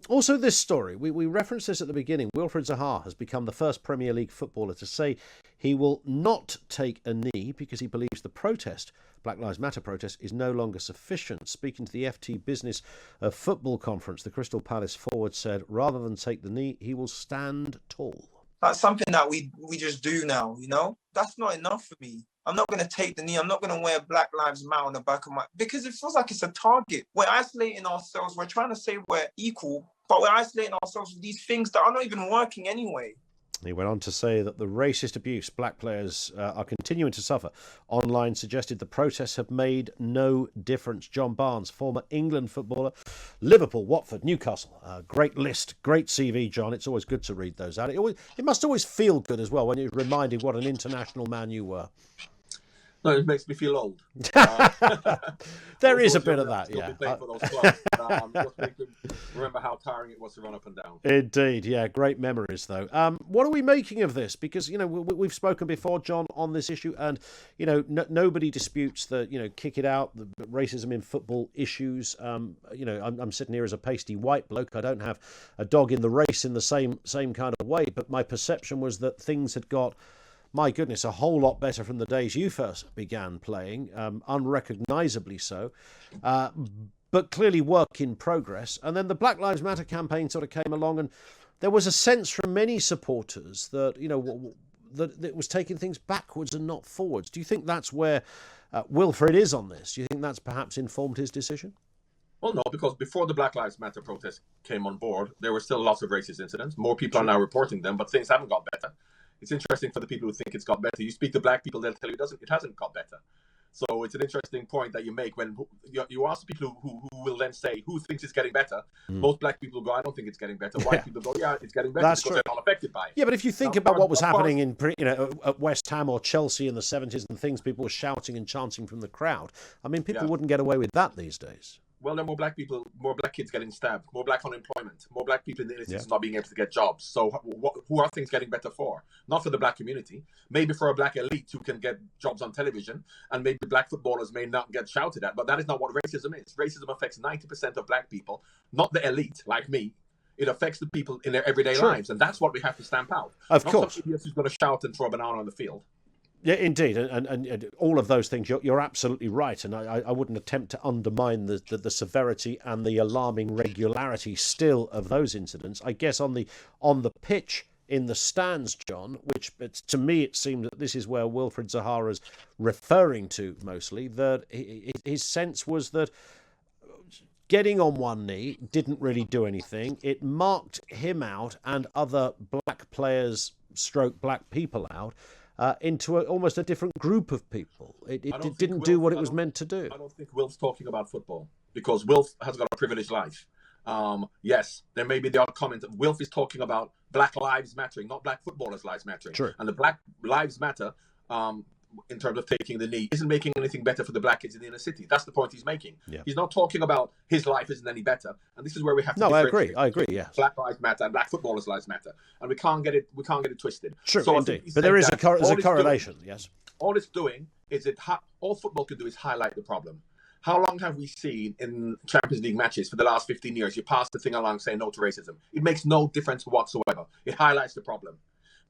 Also, this story, we referenced this at the beginning. Wilfried Zaha has become the first Premier League footballer to say he will not take a knee because he believes the protest, Black Lives Matter protest, is no longer sufficient. Speaking to the FT Business Football Conference, the Crystal Palace forward said rather than take the knee, he will stand tall. That's something that we just do now, you know? That's not enough for me. I'm not going to take the knee. I'm not going to wear Black Lives Matter on the back of my... Because it feels like it's a target. We're isolating ourselves. We're trying to say we're equal, but we're isolating ourselves with these things that are not even working anyway. He went on to say that the racist abuse black players are continuing to suffer. Online suggested the protests have made no difference. John Barnes, former England footballer, Liverpool, Watford, Newcastle. Great list, great CV, John. It's always good to read those out. It must always feel good as well when you're reminded what an international man you were. No, it makes me feel old. There is a bit of that, yeah. Playing for those clubs. Just make me remember how tiring it was to run up and down. Indeed, yeah, great memories though. What are we making of this? Because we've spoken before, John, on this issue, and nobody disputes the kick it out, the racism in football issues. I'm sitting here as a pasty white bloke. I don't have a dog in the race in the same kind of way, but my perception was that things had got, my goodness, a whole lot better from the days you first began playing, unrecognisably so, but clearly work in progress. And then the Black Lives Matter campaign sort of came along, and there was a sense from many supporters that, that it was taking things backwards and not forwards. Do you think that's where Wilfried is on this? Do you think that's perhaps informed his decision? Well, no, because before the Black Lives Matter protest came on board, there were still lots of racist incidents. More people are now reporting them, but things haven't got better. It's interesting for the people who think it's got better. You speak to black people, they'll tell you it hasn't got better. So it's an interesting point that you make when you ask people who will then say, who thinks it's getting better? Most black people go, I don't think it's getting better. White people go, yeah, it's getting better. That's because true. They're not affected by it. Yeah, but if you think about what was happening in at West Ham or Chelsea in the 70s and things people were shouting and chanting from the crowd, I mean, people wouldn't get away with that these days. Well, there are more black people, more black kids getting stabbed, more black unemployment, more black people in the inner cities not being able to get jobs. So who are things getting better for? Not for the black community. Maybe for a black elite who can get jobs on television, and maybe black footballers may not get shouted at. But that is not what racism is. Racism affects 90% of black people, not the elite like me. It affects the people in their everyday lives, and that's what we have to stamp out. Of not course. Some idiots who's going to shout and throw a banana on the field. Yeah, indeed, and all of those things, you're absolutely right, and I wouldn't attempt to undermine the severity and the alarming regularity still of those incidents. I guess on the pitch in the stands, John, which to me it seemed that this is where Wilfried Zaha is referring to mostly, that his sense was that getting on one knee didn't really do anything. It marked him out and other black players / black people out. Into almost a different group of people. It didn't do what it was meant to do. I don't think Wilf's talking about football, because Wilf has got a privileged life. Yes, there may be the odd comment. Wilf is talking about Black Lives Mattering, not black footballers' lives mattering. True. And the Black Lives Matter, in terms of taking the knee, isn't making anything better for the black kids in the inner city. That's the point he's making. Yeah. He's not talking about his life isn't any better. And this is where we have to differentiate. I agree, yeah. Black Lives Matter and black footballers' lives matter. And we can't get it twisted. True, so indeed. But there is a correlation, yes. All it's doing is all football can do is highlight the problem. How long have we seen in Champions League matches for the last 15 years? You pass the thing along saying no to racism. It makes no difference whatsoever. It highlights the problem.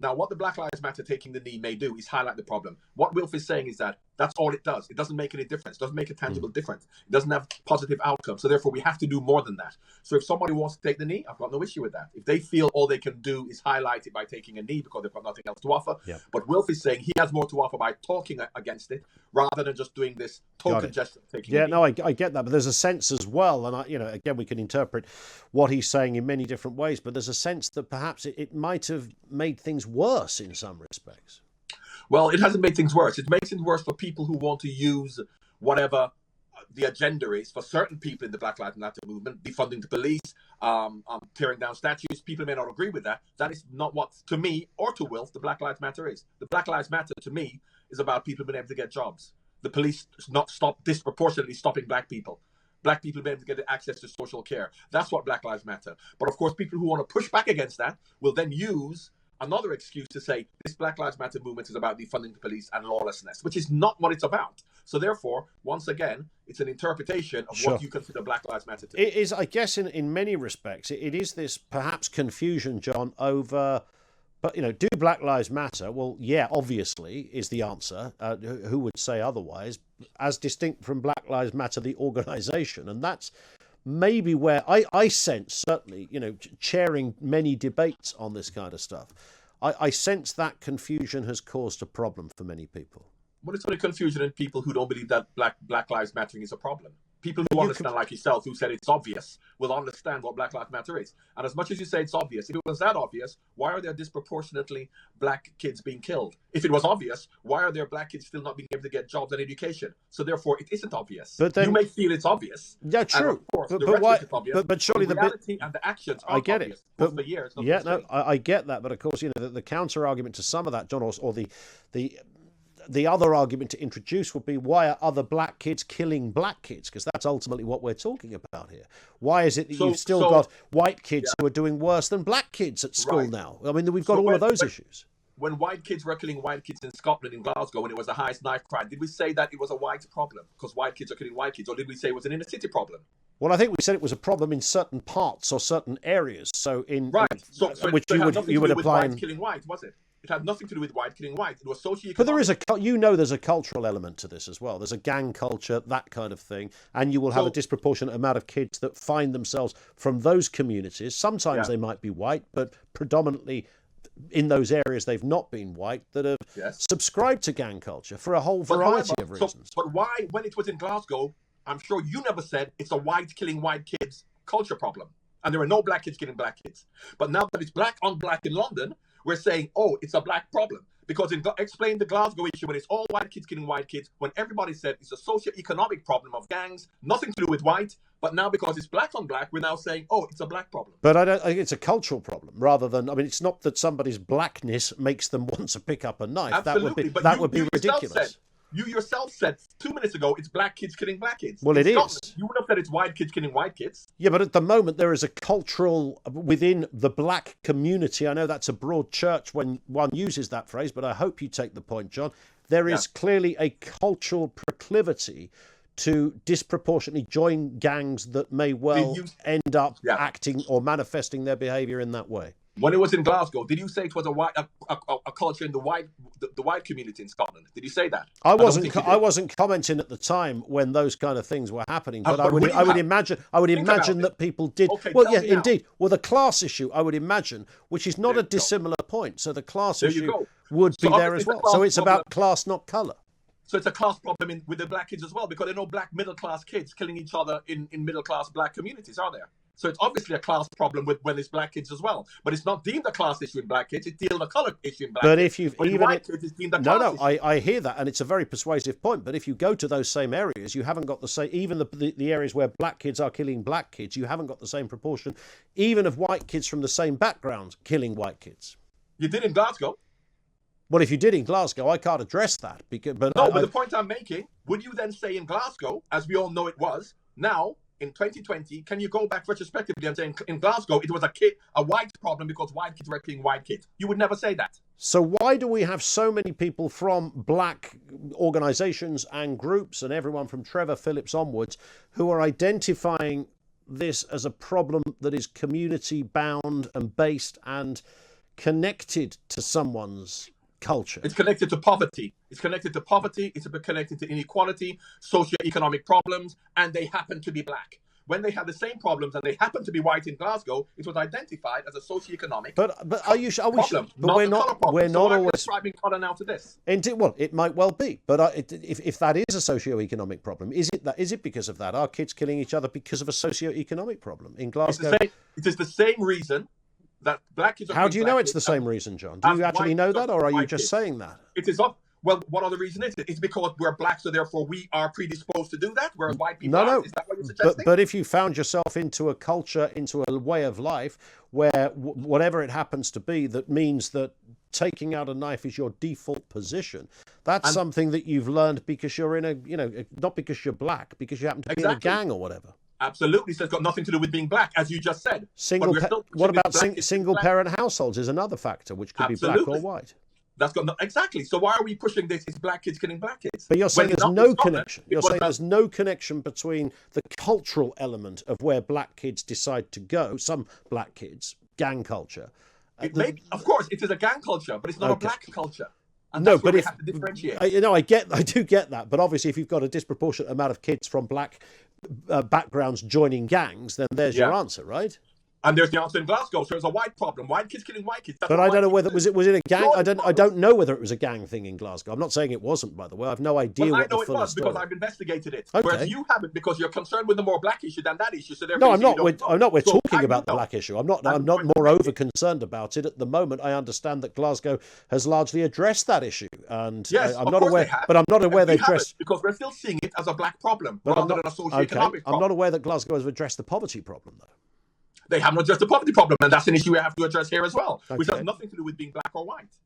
Now, what the Black Lives Matter taking the knee may do is highlight the problem. What Wilf is saying is that that's all it does. It doesn't make any difference. It doesn't make a tangible difference. It doesn't have positive outcomes. So therefore, we have to do more than that. So if somebody wants to take the knee, I've got no issue with that. If they feel all they can do is highlight it by taking a knee because they've got nothing else to offer. Yeah. But Wilf is saying he has more to offer by talking against it rather than just doing this token gesture of taking a knee. Yeah, no, I get that. But there's a sense as well, and again, we can interpret what he's saying in many different ways, but there's a sense that perhaps it might have made things worse in some respects. Well, it hasn't made things worse. It makes things worse for people who want to use whatever the agenda is for certain people in the Black Lives Matter movement, defunding the police, tearing down statues. People may not agree with that. That is not what, to me or to Wilf, the Black Lives Matter is. The Black Lives Matter, to me, is about people being able to get jobs. The police not stop disproportionately stopping black people. Black people being able to get access to social care. That's what Black Lives Matter. But of course, people who want to push back against that will then use another excuse to say this Black Lives Matter movement is about defunding the police and lawlessness, which is not what it's about. So therefore, once again, it's an interpretation of what you consider Black Lives Matter to be. It is, I guess, in many respects, it is this perhaps confusion, John, over, but, do Black Lives Matter? Well, yeah, obviously, is the answer. Who would say otherwise? As distinct from Black Lives Matter, the organisation. And that's maybe where I sense, certainly, chairing many debates on this kind of stuff, I sense that confusion has caused a problem for many people. But it's only confusion in people who don't believe that Black Lives Mattering is a problem. People who understand, like yourself, who said it's obvious, will understand what Black Lives Matter is. And as much as you say it's obvious, if it was that obvious, why are there disproportionately black kids being killed? If it was obvious, why are there black kids still not being able to get jobs and education? So therefore, it isn't obvious. But then, you may feel it's obvious. Yeah, true. And of course, but why? Is obvious, but surely the reality and the actions are I get obvious. it. But, for years, yeah, no, I get that. But of course, the counter argument to some of that, John, or the other argument to introduce would be, why are other black kids killing black kids? Because that's ultimately what we're talking about here. Why is it that you've still got white kids who are doing worse than black kids at school now? I mean, we've got all of those issues. When white kids were killing white kids in Scotland, in Glasgow, when it was the highest knife crime, did we say that it was a white problem because white kids are killing white kids, or did we say it was an inner city problem? Well, I think we said it was a problem in certain parts or certain areas. So which you would apply white killing white, was it? It had nothing to do with white killing white. It was socioeconomic. But there is there's a cultural element to this as well. There's a gang culture, that kind of thing. And you will have a disproportionate amount of kids that find themselves from those communities. Sometimes they might be white, but predominantly in those areas they've not been white, that have subscribed to gang culture for a whole variety of reasons. But why, when it was in Glasgow, I'm sure you never said it's a white killing white kids culture problem. And there are no black kids killing black kids. But now that it's black on black in London, we're saying, it's a black problem. Because explain the Glasgow issue when it's all white kids killing white kids, when everybody said it's a socio-economic problem of gangs, nothing to do with white. But now because it's black on black, we're now saying, it's a black problem. But I think it's a cultural problem rather than, it's not that somebody's blackness makes them want to pick up a knife. Absolutely. That would be ridiculous. You yourself said 2 minutes ago it's black kids killing black kids. Well, it is. You would have said it's white kids killing white kids. Yeah, but at the moment there is a cultural within the black community. I know that's a broad church when one uses that phrase, but I hope you take the point, John. There is clearly a cultural proclivity to disproportionately join gangs that may well end up acting or manifesting their behaviour in that way. When it was in Glasgow, did you say it was a culture in the white community in Scotland? Did you say that? I wasn't commenting at the time when those kind of things were happening, but I would imagine that people did. Okay, well, yeah, indeed. Well, the class issue, I would imagine, which is not a dissimilar point. So the class issue would be there as well. So it's about class, not colour. So it's a class problem with the black kids as well, because there are no black middle class kids killing each other in middle class black communities, are there? So it's obviously a class problem when it's black kids as well. But it's not deemed a class issue in black kids, it's deemed a colour issue in black kids. But if you've white kids, it's deemed a class issue. I hear that, and it's a very persuasive point. But if you go to those same areas, you haven't got the same, even the areas where black kids are killing black kids, you haven't got the same proportion, even of white kids from the same background killing white kids. You did in Glasgow. Well, if you did in Glasgow, I can't address that. But the point I'm making, would you then say in Glasgow, as we all know it was, now, in 2020, can you go back retrospectively and say in Glasgow it was a white problem because white kids were killing white kids? You would never say that. So why do we have so many people from black organisations and groups and everyone from Trevor Phillips onwards who are identifying this as a problem that is community bound and based and connected to someone's culture? It's connected to poverty. It's connected to inequality, socioeconomic problems, and they happen to be black. When they have the same problems and they happen to be white in Glasgow, it was identified as a socioeconomic problem. But we're not always ascribing colour now to this. Indeed, well, it might well be. But if that is a socioeconomic problem, is it because of that? Are kids killing each other because of a socioeconomic problem in Glasgow? It is the same reason that black kids are. How do you know it's the same reason, John? Do you actually know that, or are you just saying that? It is up. Well, what other reason is it? It's because we're black, so therefore we are predisposed to do that, whereas white people aren't. Is that what you're suggesting? But if you found yourself into a culture, into a way of life where whatever it happens to be, that means that taking out a knife is your default position, that's something that you've learned because you're in not because you're black, because you happen to be in a gang or whatever. Absolutely. So it's got nothing to do with being black, as you just said. What about single parent households is another factor, which could be black or white. That's got exactly. So why are we pushing this? It's black kids killing black kids. But you're saying there's no connection. You're saying there's no connection between the cultural element of where black kids decide to go. Some black kids, gang culture. Of course, it is a gang culture, but it's not a black culture. And no, but have to differentiate. I do get that. But obviously, if you've got a disproportionate amount of kids from black backgrounds joining gangs, then there's your answer, right? And there's the answer in Glasgow. So there's a white problem. White kids killing white kids. But I don't know whether was it a gang. I don't know whether it was a gang thing in Glasgow. I'm not saying it wasn't, by the way. I've no idea what the full story. I know it was because I've investigated it. Okay. Whereas you haven't, because you're concerned with the more black issue than that issue. So no, I'm not. We're talking about the black issue. I'm not moreover concerned about it at the moment. I understand that Glasgow has largely addressed that issue, and yes, I'm not aware. But I'm not aware they addressed because we're still seeing it as a blach problem rather than a socio-economic problem. I'm not aware that Glasgow has addressed the poverty problem, though. They haven't addressed the poverty problem, and that's an issue we have to address here as well, which has nothing to do with being black or white.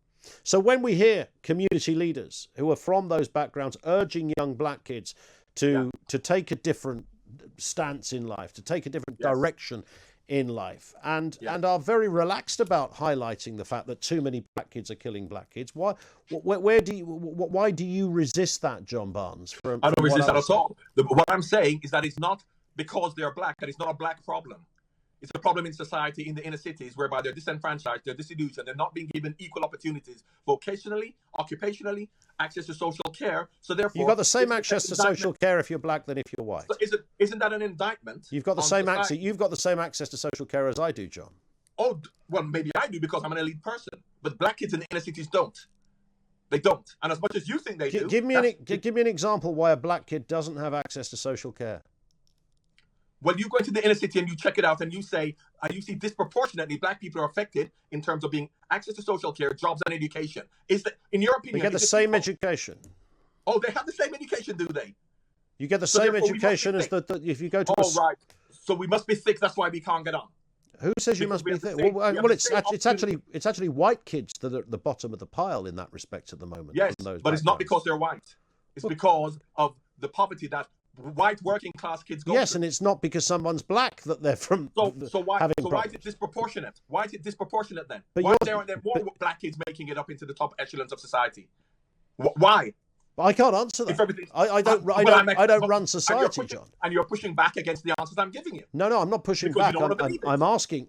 So when we hear community leaders who are from those backgrounds urging young black kids to take a different stance in life, to take a different direction in life, and are very relaxed about highlighting the fact that too many black kids are killing black kids, why do you resist that, John Barnes? I don't resist that at all. What I'm saying is that it's not because they're black, that it's not a black problem. It's a problem in society in the inner cities whereby they're disenfranchised, they're disillusioned, they're not being given equal opportunities vocationally, occupationally, access to social care. So therefore, you've got the same access to social care if you're black than if you're white. So isn't that an indictment? You've got the same access. You've got the same access to social care as I do, John. Oh well, maybe I do because I'm an elite person, but black kids in the inner cities don't. They don't, and as much as you think they do. Give me an example why a black kid doesn't have access to social care. Well, you go into the inner city and you check it out and you see disproportionately black people are affected in terms of being access to social care, jobs and education. Is that, in your opinion, they get the same education? Oh, they have the same education, do they? You get the same education as if you go to. Oh, right. So we must be thick. That's why we can't get on. Who says you must be thick? Well, it's actually white kids that are at the bottom of the pile in that respect at the moment. Yes, but it's not because they're white. It's because of the poverty that white working class kids go Yes, through. And it's not because someone's black that they're from. So why is it disproportionate? Why is it disproportionate then? But why aren't there more black kids making it up into the top echelons of society? Why? I can't answer that. I don't run society, John. And you're pushing back against the answers I'm giving you. No, I'm not pushing back. I'm asking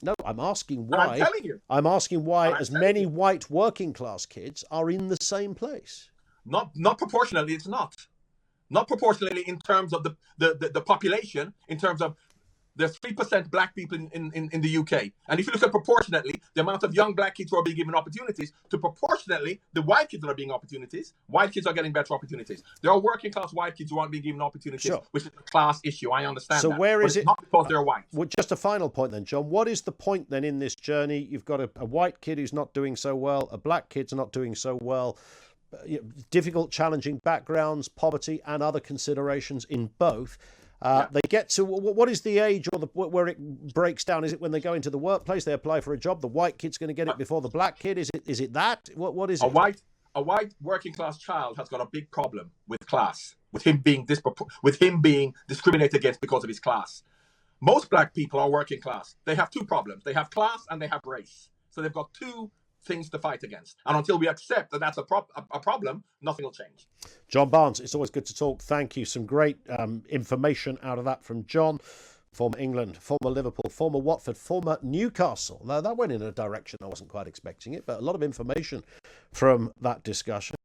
why. I'm telling you. I'm asking why as many white working class kids are in the same place. Not proportionally. It's not. Not proportionally in terms of the population, in terms of there's 3% black people in the UK. And if you look at proportionately, the amount of young black kids who are being given opportunities to proportionately the white kids that are being opportunities, white kids are getting better opportunities. There are working class white kids who aren't being given opportunities, which is a class issue. I understand so that. Where is it? Not because they're white. Well, just a final point then, John. What is the point then in this journey? You've got a white kid who's not doing so well, a black kid's not doing so well. Difficult, challenging backgrounds, poverty, and other considerations in both. They get to what is the age or where it breaks down? Is it when they go into the workplace, they apply for a job, the white kid's going to get it before the black kid? Is it that? What is it? A white working class child has got a big problem with class, with him being discriminated against because of his class. Most black people are working class. They have two problems. They have class and they have race. So they've got two things to fight against. And until we accept that that's a problem, nothing will change. John Barnes, it's always good to talk. Thank you. Some great information out of that from John. Former England, former Liverpool, former Watford, former Newcastle. Now, that went in a direction I wasn't quite expecting it, but a lot of information from that discussion.